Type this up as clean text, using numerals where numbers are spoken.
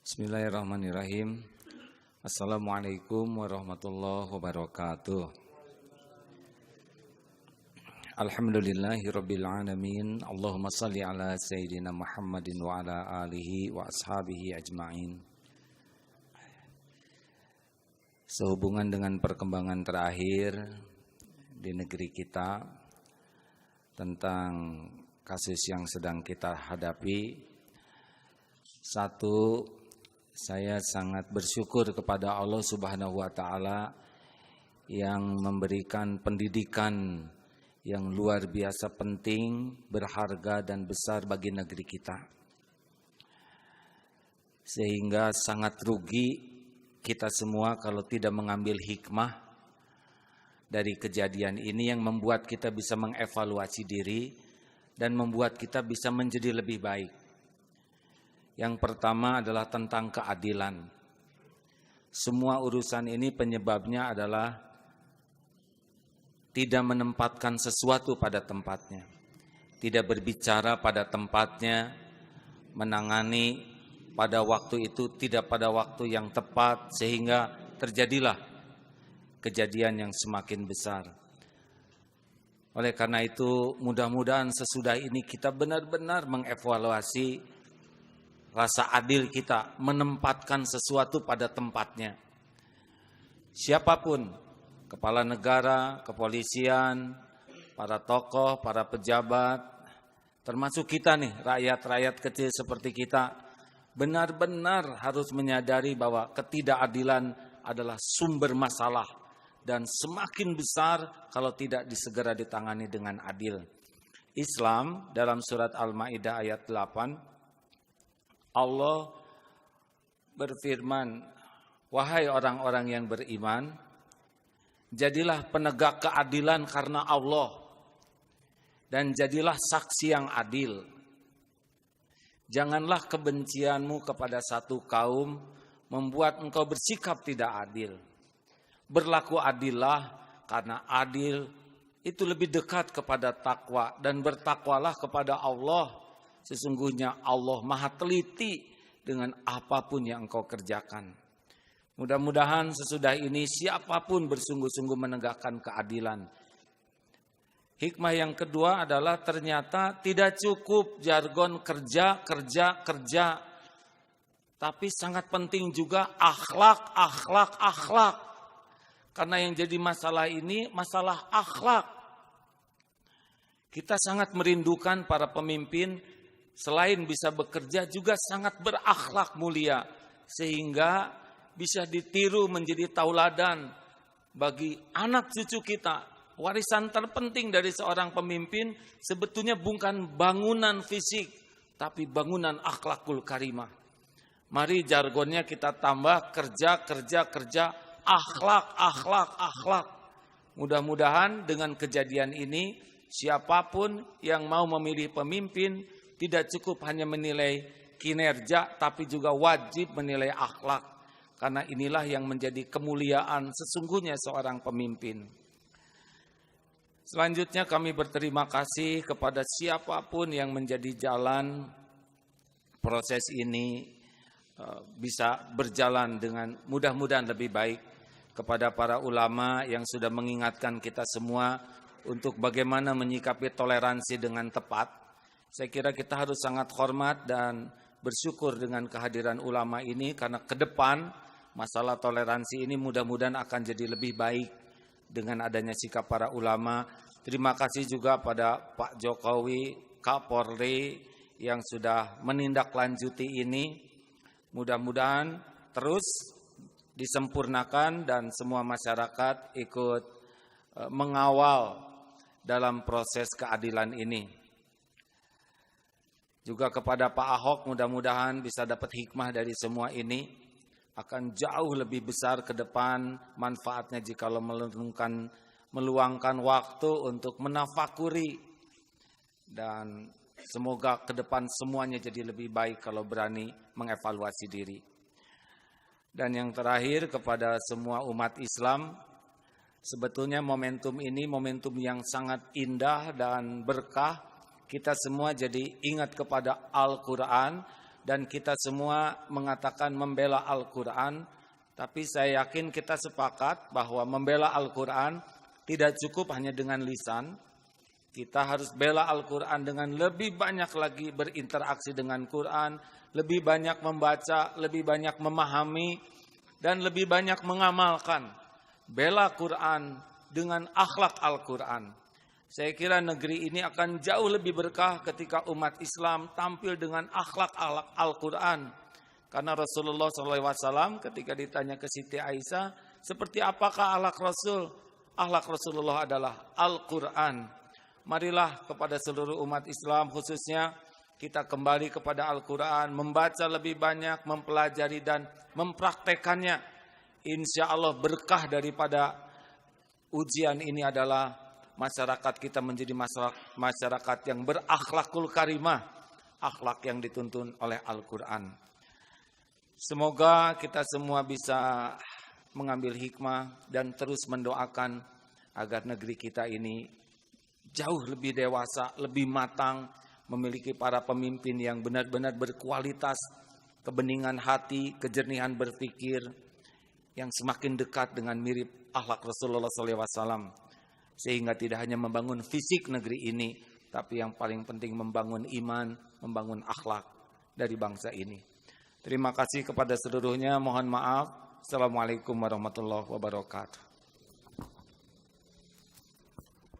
Bismillahirrahmanirrahim. Assalamualaikum warahmatullahi wabarakatuh. Alhamdulillahirabbil alamin. Allahumma shalli ala sayyidina Muhammadin wa ala alihi wa ashabihi ajmain. Sehubungan dengan perkembangan terakhir di negeri kita tentang kasus yang sedang kita hadapi, satu, saya sangat bersyukur kepada Allah Subhanahu wa taala yang memberikan pendidikan yang luar biasa penting, berharga dan besar bagi negeri kita. Sehingga sangat rugi kita semua kalau tidak mengambil hikmah dari kejadian ini yang membuat kita bisa mengevaluasi diri dan membuat kita bisa menjadi lebih baik. Yang pertama adalah tentang keadilan. Semua urusan ini penyebabnya adalah tidak menempatkan sesuatu pada tempatnya. Tidak berbicara pada tempatnya, menangani pada waktu itu tidak pada waktu yang tepat, sehingga terjadilah kejadian yang semakin besar. Oleh karena itu, mudah-mudahan sesudah ini kita benar-benar mengevaluasi rasa adil kita, menempatkan sesuatu pada tempatnya. Siapapun, kepala negara, kepolisian, para tokoh, para pejabat, termasuk kita nih, rakyat-rakyat kecil seperti kita, benar-benar harus menyadari bahwa ketidakadilan adalah sumber masalah dan semakin besar kalau tidak disegera ditangani dengan adil. Islam dalam surat Al-Maidah ayat 8, Allah berfirman, wahai orang-orang yang beriman, jadilah penegak keadilan karena Allah dan jadilah saksi yang adil. Janganlah kebencianmu kepada satu kaum membuat engkau bersikap tidak adil. Berlaku adillah karena adil itu lebih dekat kepada takwa, dan bertakwalah kepada Allah. Sesungguhnya Allah maha teliti dengan apapun yang engkau kerjakan. Mudah-mudahan sesudah ini siapapun bersungguh-sungguh menegakkan keadilan. Hikmah yang kedua adalah ternyata tidak cukup jargon kerja. Tapi sangat penting juga akhlak. Karena yang jadi masalah ini masalah akhlak. Kita sangat merindukan para pemimpin selain bisa bekerja juga sangat berakhlak mulia, sehingga bisa ditiru menjadi tauladan bagi anak cucu kita. Warisan terpenting dari seorang pemimpin sebetulnya bukan bangunan fisik, tapi bangunan akhlakul karimah. Mari jargonnya kita tambah kerja, akhlak. Mudah-mudahan dengan kejadian ini siapapun yang mau memilih pemimpin tidak cukup hanya menilai kinerja, tapi juga wajib menilai akhlak. Karena inilah yang menjadi kemuliaan sesungguhnya seorang pemimpin. Selanjutnya kami berterima kasih kepada siapapun yang menjadi jalan proses ini bisa berjalan dengan mudah-mudahan lebih baik. Kepada para ulama yang sudah mengingatkan kita semua untuk bagaimana menyikapi toleransi dengan tepat. Saya kira kita harus sangat hormat dan bersyukur dengan kehadiran ulama ini, karena ke depan masalah toleransi ini mudah-mudahan akan jadi lebih baik dengan adanya sikap para ulama. Terima kasih juga pada Pak Jokowi, Kapolri yang sudah menindaklanjuti ini. Mudah-mudahan terus disempurnakan dan semua masyarakat ikut mengawal dalam proses keadilan ini. Juga kepada Pak Ahok, mudah-mudahan bisa dapat hikmah dari semua ini. Akan jauh lebih besar ke depan manfaatnya jika meluangkan waktu untuk menafakuri. Dan semoga ke depan semuanya jadi lebih baik kalau berani mengevaluasi diri. Dan yang terakhir kepada semua umat Islam, sebetulnya momentum ini momentum yang sangat indah dan berkah. Kita semua jadi ingat kepada Al-Quran dan kita semua mengatakan membela Al-Quran, tapi saya yakin kita sepakat bahwa membela Al-Quran tidak cukup hanya dengan lisan. Kita harus bela Al-Quran dengan lebih banyak lagi berinteraksi dengan Quran, lebih banyak membaca, lebih banyak memahami, dan lebih banyak mengamalkan. Bela Quran dengan akhlak Al-Quran. Saya kira negeri ini akan jauh lebih berkah ketika umat Islam tampil dengan akhlak Al-Quran. Karena Rasulullah SAW ketika ditanya ke Siti Aisyah, seperti apakah akhlak Rasul? Akhlak Rasulullah adalah Al-Quran. Marilah kepada seluruh umat Islam khususnya kita kembali kepada Al-Quran, membaca lebih banyak, mempelajari dan mempraktekannya. Insya Allah berkah daripada ujian ini adalah masyarakat kita menjadi masyarakat yang berakhlakul karimah, akhlak yang dituntun oleh Al-Quran. Semoga kita semua bisa mengambil hikmah dan terus mendoakan agar negeri kita ini jauh lebih dewasa, lebih matang, memiliki para pemimpin yang benar-benar berkualitas, kebeningan hati, kejernihan berpikir, yang semakin dekat dengan mirip akhlak Rasulullah SAW. Sehingga tidak hanya membangun fisik negeri ini, tapi yang paling penting membangun iman, membangun akhlak dari bangsa ini. Terima kasih kepada seluruhnya, mohon maaf. Assalamualaikum warahmatullahi wabarakatuh.